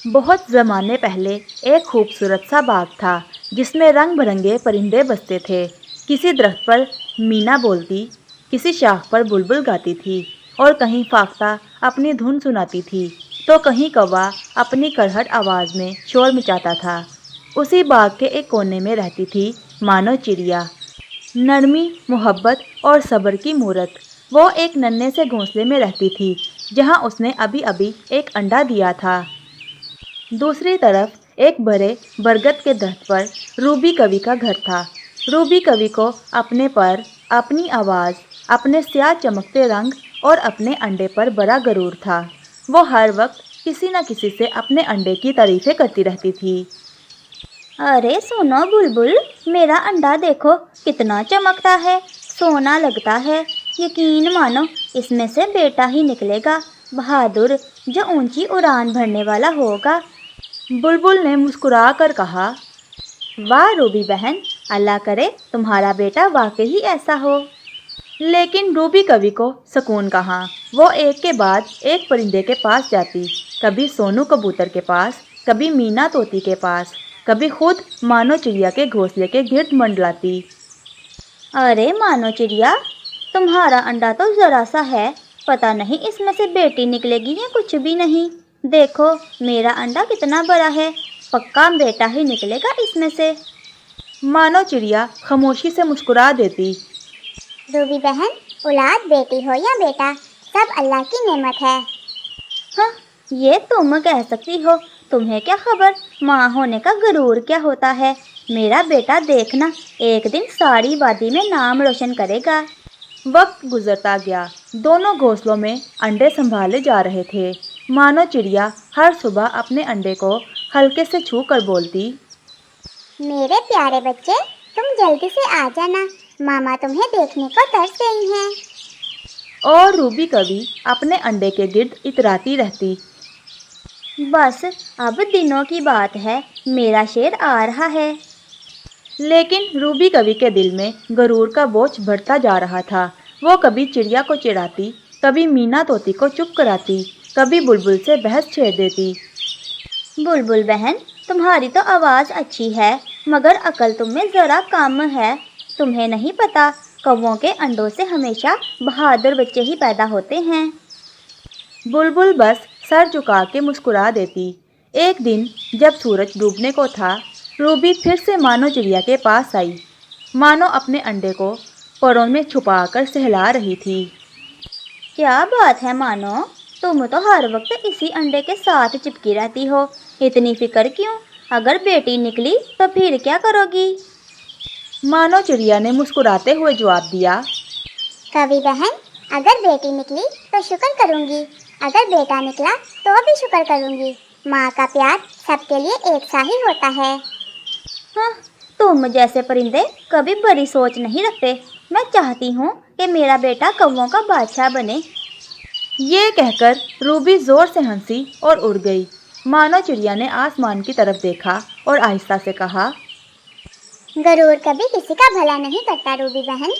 بہت زمانے پہلے ایک خوبصورت سا باغ تھا جس میں رنگ برنگے پرندے بستے تھے۔ کسی درخت پر مینا بولتی، کسی شاخ پر بلبل گاتی تھی اور کہیں فاختہ اپنی دھن سناتی تھی تو کہیں کوا اپنی کرہٹ آواز میں شور مچاتا تھا۔ اسی باغ کے ایک کونے میں رہتی تھی مانو چڑیا، نرمی، محبت اور صبر کی مورت۔ وہ ایک ننھے سے گھونسلے میں رہتی تھی جہاں اس نے ابھی ابھی ایک انڈا دیا تھا۔ دوسری طرف ایک بڑے برگد کے درخت پر روبی کوی کا گھر تھا۔ روبی کوی کو اپنے پر، اپنی آواز، اپنے سیاہ چمکتے رنگ اور اپنے انڈے پر بڑا غرور تھا۔ وہ ہر وقت کسی نہ کسی سے اپنے انڈے کی تعریفیں کرتی رہتی تھی۔ ارے سنو بلبل، میرا انڈا دیکھو کتنا چمکتا ہے، سونا لگتا ہے۔ یقین مانو اس میں سے بیٹا ہی نکلے گا، بہادر، جو اونچی اڑان بھرنے والا ہوگا۔ بلبل نے مسکرا کر کہا، واہ روبی بہن، اللہ کرے تمہارا بیٹا واقعی ایسا ہو۔ لیکن روبی کوی کو سکون کہاں۔ وہ ایک کے بعد ایک پرندے کے پاس جاتی، کبھی سونو کبوتر کے پاس، کبھی مینا طوطی کے پاس، کبھی خود مانو چڑیا کے گھونسلے کے گرد منڈلاتی۔ ارے مانو چڑیا، تمہارا انڈا تو ذرا سا ہے، پتہ نہیں اس میں سے بیٹی نکلے گی یا کچھ بھی نہیں۔ دیکھو میرا انڈا کتنا بڑا ہے، پکا بیٹا ہی نکلے گا اس میں سے۔ مانو چڑیا خاموشی سے مسکرا دیتی، روبی بہن، اولاد بیٹی ہو یا بیٹا، سب اللہ کی نعمت ہے۔ ہاں، یہ تم کہہ سکتی ہو، تمہیں کیا خبر ماں ہونے کا غرور کیا ہوتا ہے۔ میرا بیٹا دیکھنا ایک دن ساری وادی میں نام روشن کرے گا۔ وقت گزرتا گیا، دونوں گھونسلوں میں انڈے سنبھالے جا رہے تھے۔ مانو چڑیا ہر صبح اپنے انڈے کو ہلکے سے چھو کر بولتی، میرے پیارے بچے، تم جلدی سے آ جانا، ماما تمہیں دیکھنے کو ترس گئی ہیں۔ اور روبی کوی اپنے انڈے کے گرد اتراتی رہتی۔ بس اب دنوں کی بات ہے، میرا شیر آ رہا ہے۔ لیکن روبی کوی کے دل میں غرور کا بوجھ بڑھتا جا رہا تھا۔ وہ کبھی چڑیا کو چڑھاتی، کبھی مینا طوطی کو چپ کراتی، کبھی بلبل سے بحث چھیڑ دیتی۔ بلبل بہن، تمہاری تو آواز اچھی ہے مگر عقل تم میں ذرا کم ہے۔ تمہیں نہیں پتا کووں کے انڈوں سے ہمیشہ بہادر بچے ہی پیدا ہوتے ہیں۔ بلبل بس سر جھکا کے مسکرا دیتی۔ ایک دن جب سورج ڈوبنے کو تھا، روبی پھر سے مانو چڑیا کے پاس آئی۔ مانو اپنے انڈے کو پروں میں چھپا کر سہلا رہی تھی۔ کیا بات ہے مانو، تم تو ہر وقت اسی انڈے کے ساتھ چپکی رہتی ہو، اتنی فکر کیوں؟ اگر بیٹی نکلی تو پھر کیا کرو گی؟ مانو چڑیا نے مسکراتے ہوئے جواب دیا، کوی بہن، اگر بیٹی نکلی تو شکر کروں گی، اگر بیٹا نکلا تو بھی شکر کروں گی۔ ماں کا پیار سب کے لیے ایک سا ہی ہوتا ہے۔ ہاں، تم جیسے پرندے کبھی بڑی سوچ نہیں رکھتے۔ میں چاہتی ہوں کہ میرا بیٹا کووں کا بادشاہ بنے۔ یہ کہہ کر روبی زور سے ہنسی اور اڑ گئی۔ مانو چڑیا نے آسمان کی طرف دیکھا اور آہستہ سے کہا، غرور کبھی کسی کا بھلا نہیں کرتا روبی بہن۔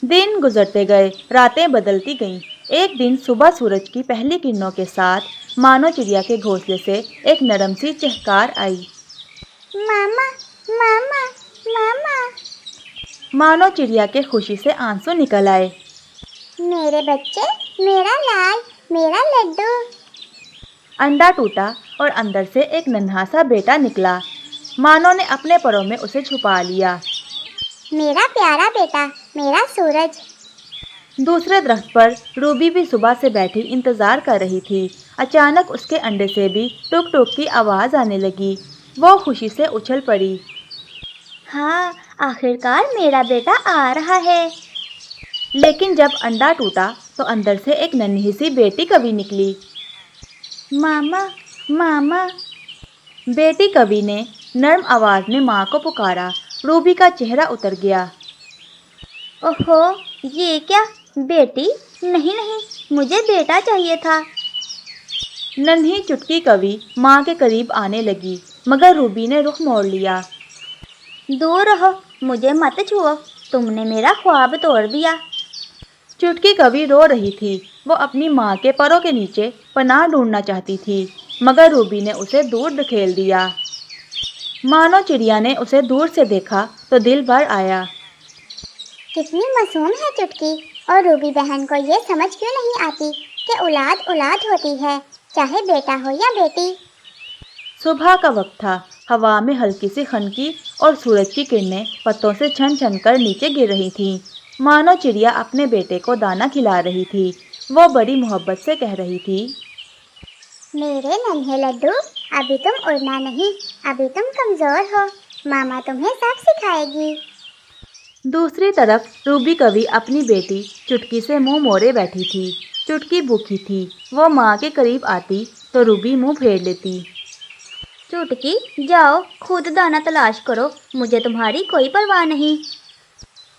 دن گزرتے گئے، راتیں بدلتی گئیں۔ ایک دن صبح سورج کی پہلی کرنوں کے ساتھ مانو چڑیا کے گھونسلے سے ایک نرم سی چہکار آئی، ماما، ماما، ماما۔ مانو چڑیا کے خوشی سے آنسو نکل آئے۔ میرے بچے، میرا لال، میرا لڈو۔ انڈا ٹوٹا اور اندر سے ایک ننھا سا بیٹا نکلا۔ مانو نے اپنے پروں میں اسے چھپا لیا۔ میرا پیارا بیٹا، میرا سورج۔ دوسرے درخت پر روبی بھی صبح سے بیٹھی انتظار کر رہی تھی۔ اچانک اس کے انڈے سے بھی ٹک ٹک کی آواز آنے لگی۔ وہ خوشی سے اچھل پڑی۔ ہاں، آخرکار میرا بیٹا آ رہا ہے۔ لیکن جب انڈا ٹوٹا تو اندر سے ایک ننھی سی بیٹی کوی نکلی۔ ماما، ماما۔ بیٹی کوی نے نرم آواز میں ماں کو پکارا۔ روبی کا چہرہ اتر گیا۔ اوہو، یہ کیا؟ بیٹی؟ نہیں نہیں، مجھے بیٹا چاہیے تھا۔ ننھی چٹکی کوی ماں کے قریب آنے لگی مگر روبی نے رخ موڑ لیا۔ دور رہو، مجھے مت چھوؤ، تم نے میرا خواب توڑ دیا۔ چٹکی کوی رو رہی تھی۔ وہ اپنی ماں کے پروں کے نیچے پناہ ڈھونڈنا چاہتی تھی मगर रूबी ने उसे दूर धकेल दिया। मानो चिड़िया ने उसे दूर से देखा तो दिल भर आया। कितनी मासूम है चुटकी, और रूबी बहन को ये समझ क्यों नहीं आती कि औलाद औलाद होती है, चाहे बेटा हो या बेटी। सुबह का वक्त था। हवा में हल्की सी खनकी और सूरज की किरणें पत्तों से छन छन कर नीचे गिर रही थीं। मानो चिड़िया अपने बेटे को दाना खिला रही थी। वो बड़ी मोहब्बत से कह रही थी, मेरे नन्हे लड्डू, अभी तुम उड़ना नहीं, अभी तुम कमज़ोर हो, मामा तुम्हें सब सिखाएगी। दूसरी तरफ रूबी कवि अपनी बेटी चुटकी से मुंह मोड़े बैठी थी। चुटकी भूखी थी। वो माँ के करीब आती तो रूबी मुंह फेर लेती। चुटकी जाओ, खुद दाना तलाश करो, मुझे तुम्हारी कोई परवाह नहीं।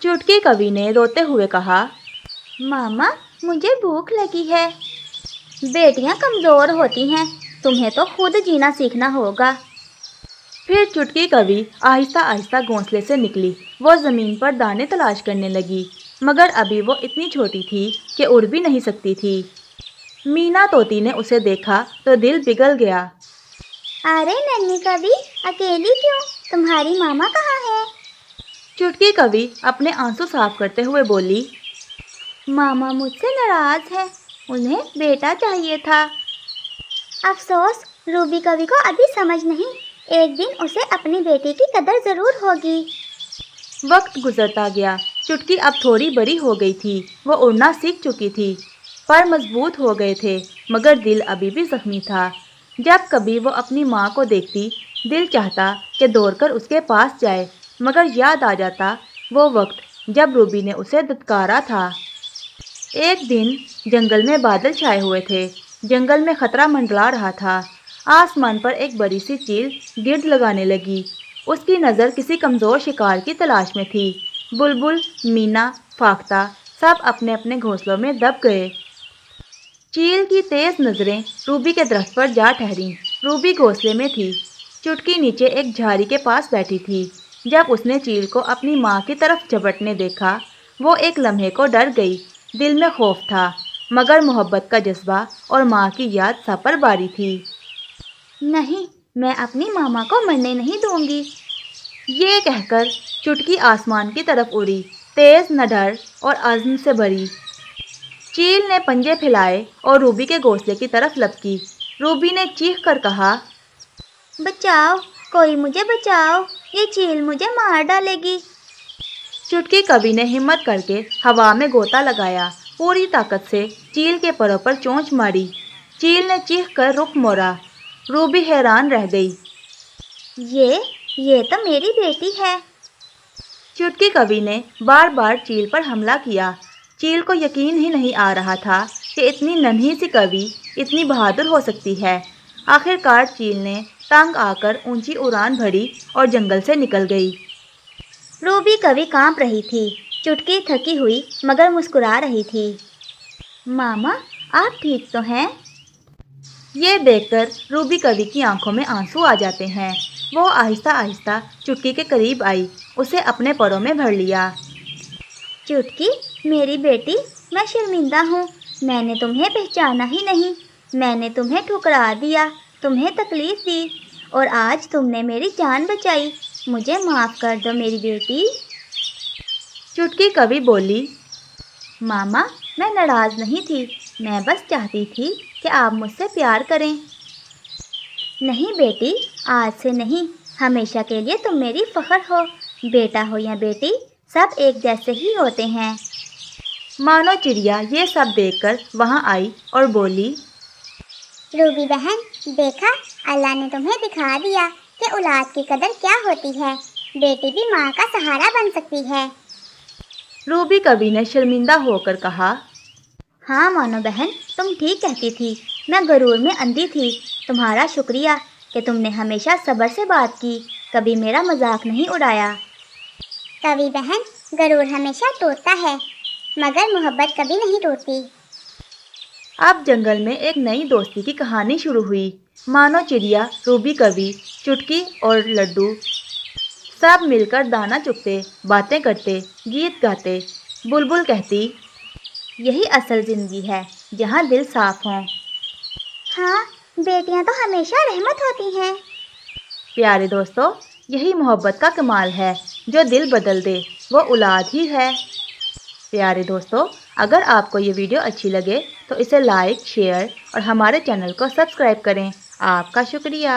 चुटकी कवि ने रोते हुए कहा, मामा मुझे भूख लगी है। बेटियां कमज़ोर होती हैं, तुम्हें तो खुद जीना सीखना होगा। फिर चुटकी कवि आहिस्ता आहिस्ता घोंसले से निकली। वो ज़मीन पर दाने तलाश करने लगी, मगर अभी वो इतनी छोटी थी कि उड़ भी नहीं सकती थी। मीना तोती ने उसे देखा तो दिल पिघल गया। अरे नन्ही कवि, अकेली क्यों? तुम्हारी मामा कहाँ है? चुटकी कवि अपने आंसू साफ करते हुए बोली, मामा मुझसे नाराज़ है, उन्हें बेटा चाहिए था। अफसोस, रूबी कवि को अभी समझ नहीं, एक दिन उसे अपनी बेटी की कदर ज़रूर होगी। वक्त गुजरता गया। चुटकी अब थोड़ी बड़ी हो गई थी। वो उड़ना सीख चुकी थी, पर मजबूत हो गए थे, मगर दिल अभी भी जख्मी था। जब कभी वो अपनी माँ को देखती, दिल चाहता कि दौड़कर उसके पास जाए, मगर याद आ जाता वो वक्त जब रूबी ने उसे दुत्कारा था। एक दिन जंगल में बादल छाए हुए थे। जंगल में खतरा मंडरा रहा था। आसमान पर एक बड़ी सी चील गिर्द लगाने लगी। उसकी नज़र किसी कमज़ोर शिकार की तलाश में थी। बुलबुल, मीना, फाख्ता सब अपने अपने घोंसलों में दब गए। चील की तेज़ नज़रें रूबी के दरख्त पर जा ठहरीं। रूबी घोंसले में थी। चुटकी नीचे एक झाड़ी के पास बैठी थी। जब उसने चील को अपनी माँ की तरफ झपटने देखा, वो एक लम्हे को डर गई। दिल में खौफ था, मगर मोहब्बत का जज्बा और माँ की याद सब पर बारी थी। नहीं, मैं अपनी मामा को मरने नहीं दूंगी। ये कहकर चुटकी आसमान की तरफ उड़ी, तेज़, निडर और अज़्म से भरी। चील ने पंजे फैलाए और रूबी के घोंसले की तरफ लपकी। रूबी ने चीख कर कहा, बचाओ, कोई मुझे बचाओ, ये चील मुझे मार डालेगी। चुटकी कवि ने हिम्मत करके हवा में गोता लगाया। पूरी ताकत से चील के परों पर चोंच मारी। चील ने चीख कर रुख मोड़ा। रूबी हैरान रह गई। ये तो मेरी बेटी है। चुटकी कवि ने बार बार चील पर हमला किया। चील को यकीन ही नहीं आ रहा था कि इतनी नन्ही सी कवि इतनी बहादुर हो सकती है। आखिरकार चील ने तंग आकर ऊंची उड़ान भरी और जंगल से निकल गई। रूबी कवि कांप रही थी। चुटकी थकी हुई मगर मुस्कुरा रही थी। मामा, आप ठीक तो हैं? ये देखकर रूबी कवि की आंखों में आंसू आ जाते हैं। वो आहिस्ता आहिस्ता चुटकी के करीब आई, उसे अपने परों में भर लिया। चुटकी, मेरी बेटी, मैं शर्मिंदा हूँ। मैंने तुम्हें पहचाना ही नहीं। मैंने तुम्हें ठुकरा दिया, तुम्हें तकलीफ दी, और आज तुमने मेरी जान बचाई। मुझे माफ़ कर दो मेरी बेटी। चुटकी कवि बोली, मामा, मैं नाराज़ नहीं थी, मैं बस चाहती थी कि आप मुझसे प्यार करें। नहीं बेटी, आज से नहीं, हमेशा के लिए तुम मेरी फ़ख्र हो। बेटा हो या बेटी, सब एक जैसे ही होते हैं। मानो चिड़िया ये सब देखकर वहाँ आई और बोली, रूबी बहन, देखा, अल्लाह ने तुम्हें दिखा दिया कि औलाद की कदर क्या होती है। बेटी भी माँ का सहारा बन सकती है। रूबी कवि ने शर्मिंदा होकर कहा, हाँ मानो बहन, तुम ठीक कहती थी। मैं गरूर में अंधी थी। तुम्हारा शुक्रिया कि तुमने हमेशा सब्र से बात की, कभी मेरा मजाक नहीं उड़ाया। कवि बहन, गरूर हमेशा टूटता है, मगर मोहब्बत कभी नहीं टूटती। अब जंगल में एक नई दोस्ती की कहानी शुरू हुई। मानो चिड़िया, रूबी कवि, चुटकी और लड्डू सब मिलकर दाना चुगते, बातें करते, गीत गाते। बुलबुल कहती, यही असल ज़िंदगी है, जहाँ दिल साफ हों। हाँ, बेटियां तो हमेशा रहमत होती हैं। प्यारे दोस्तों, यही मोहब्बत का कमाल है, जो दिल बदल दे वो औलाद ही है। प्यारे दोस्तों, अगर आपको ये वीडियो अच्छी लगे तो इसे लाइक, शेयर और हमारे चैनल को सब्सक्राइब करें। आपका शुक्रिया।